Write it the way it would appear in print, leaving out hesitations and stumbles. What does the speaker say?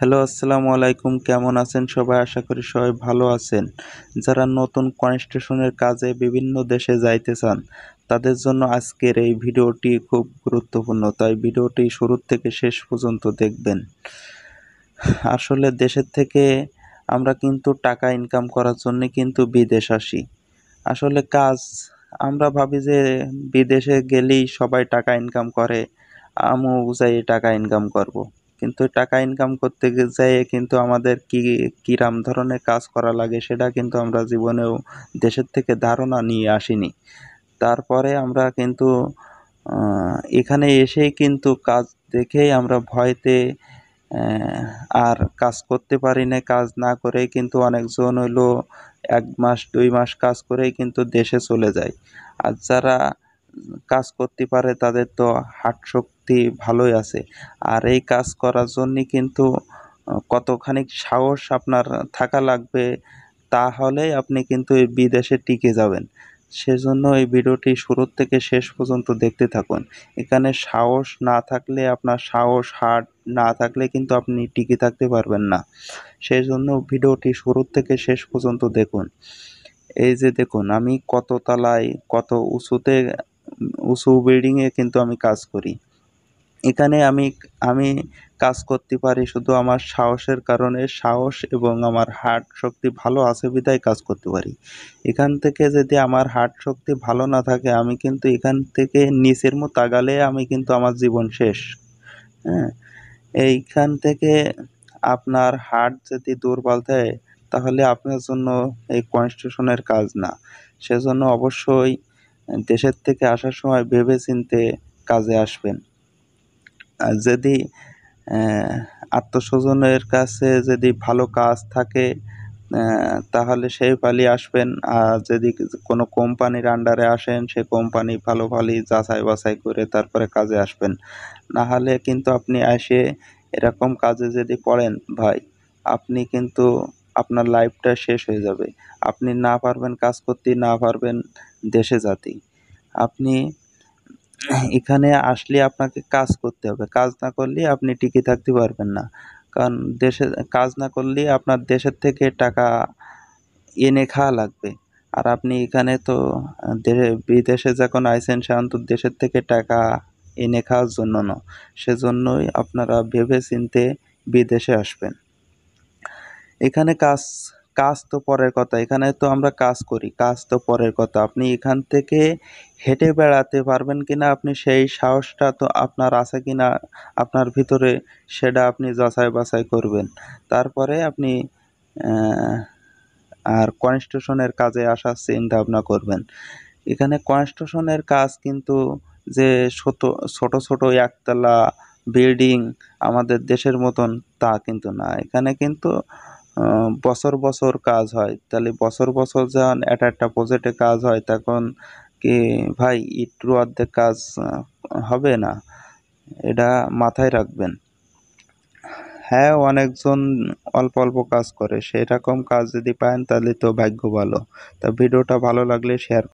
Hello, আসসালামু আলাইকুম। কেমন আছেন সবাই? আশা করি সবাই ভালো আছেন। যারা নতুন কনস্ট্রাকশনের কাজে বিভিন্ন দেশে যাইতে চান, তাদের জন্য আজকের এই ভিডিওটি খুব গুরুত্বপূর্ণ। তাই ভিডিওটি শুরু থেকে শেষ পর্যন্ত দেখবেন। আসলে দেশের থেকে আমরা কিন্তু টাকা ইনকাম করার জন্য কিন্তু বিদেশ আসি। আসলে কাজ আমরা ভাবি যে বিদেশে গেলেই সবাই টাকা ইনকাম করে, আমিও যাই টাকা ইনকাম করব। কিন্তু টাকা ইনকাম করতে যেয়ে কিন্তু আমাদের কিরাম ধরনের কাজ করা লাগে সেটা কিন্তু আমরা জীবনেও দেশের থেকে ধারণা নিয়ে আসিনি। তারপরে আমরা কিন্তু এখানে এসেই কিন্তু কাজ দেখেই আমরা ভয়তে আহ, আর কাজ করতে পারি না। কাজ না করেই কিন্তু অনেকজন হইলো 1 মাস 2 মাস কাজ করেই কিন্তু দেশে চলে যায়। আর যারা কাজ করতে পারে তাদের তো হাত শক্তি ভালোই আছে। আর এই কাজ করার জন্যই কিন্তু কতখানি সাহস আপনার থাকা লাগবে, তাহলেই আপনি কিন্তু এই বিদেশে টিকে যাবেন। সেজন্য এই ভিডিওটি শুরু থেকে শেষ পর্যন্ত দেখতে থাকুন। এখানে সাহস না থাকলে, আপনার সাহস হার্ট না থাকলে কিন্তু আপনি টিকে থাকতে পারবেন না। সেজন্য ভিডিওটি শুরু থেকে শেষ পর্যন্ত দেখুন। এই যে দেখুন, আমি কত তলায়, কত উঁচুতে, উঁচু বিল্ডিংয়ে কিন্তু আমি কাজ করি। এখানে আমি আমি কাজ করতে পারি শুধু আমার সাহসের কারণে। সাহস এবং আমার হার্ট শক্তি ভালো আছে বিধায় কাজ করতে পারি। এখান থেকে যদি আমার হার্ট শক্তি ভালো না থাকে, আমি কিন্তু এখান থেকে নিচের মতো আগালে আমি কিন্তু আমার জীবন শেষ। হ্যাঁ, এইখান থেকে আপনার হার্ট যদি দুর্বল থাকে, তাহলে আপনার জন্য এই কনস্ট্রাকশনের কাজ না। সেজন্য অবশ্যই দেশের থেকে আসার সময় ভেবেচিন্তে কাজে আসবেন। আর যদি আত্মস্বজনের কাছে যদি ভালো কাজ থাকে, তাহলে সেই পালি আসবেন। আর যদি কোনো কোম্পানির আন্ডারে আসেন, সে কোম্পানি ভালো ভালোই যাচাই বাছাই করে তারপরে কাজে আসবেন। না হলে কিন্তু আপনি এসে এরকম কাজে যদি পড়েন ভাই, আপনি কিন্তু আপনার লাইফটা শেষ হয়ে যাবে। আপনি না পারবেন কাজ করতে, না পারবেন দেশে যেতে। আপনি এখানে আসলে আপনাকে কাজ করতে হবে। কাজ না করলে আপনি টিকে থাকতে পারবেন না। কারণ দেশে কাজ না করলে আপনার দেশের থেকে টাকা এনে খাওয়া লাগবে। আর আপনি এখানে তো বিদেশে যখন আইছেন, সেখান তো দেশের থেকে টাকা এনে খাওয়ার জন্য না। সেজন্যই আপনারা ভেবে চিন্তে বিদেশে আসবেন। এখানে কাজ তো পরের কথা। এখানে তো আমরা কাজ করি। কাজ তো পরের কথা। আপনি এখান থেকে হেঁটে বেড়াতে পারবেন কিনা, আপনি সেই সাহসটা তো আপনার আছে কিনা আপনার ভিতরে, সেটা আপনি যাচাই বাছাই করবেন। তারপরে আপনি আহ, আর কনস্ট্রাকশনের কাজে আসার চিন্তা ভাবনা করবেন। এখানে কনস্ট্রাকশনের কাজ কিন্তু যে ছোট ছোট ছোট একতলা বিল্ডিং আমাদের দেশের মতন তা কিন্তু না। এখানে কিন্তু বছর বছর কাজ হয়। তাহলে বছর বছর যখন একটা একটা প্রজেক্টে কাজ হয়, তখন কি ভাই একটু অর্ধেক কাজ হবে না? এটা মাথায় রাখবেন। হ্যাঁ, অনেকজন অল্প অল্প কাজ করে। সেরকম কাজ যদি পান তাহলে তো ভাগ্য ভালো। তা ভিডিওটা ভালো লাগলে শেয়ার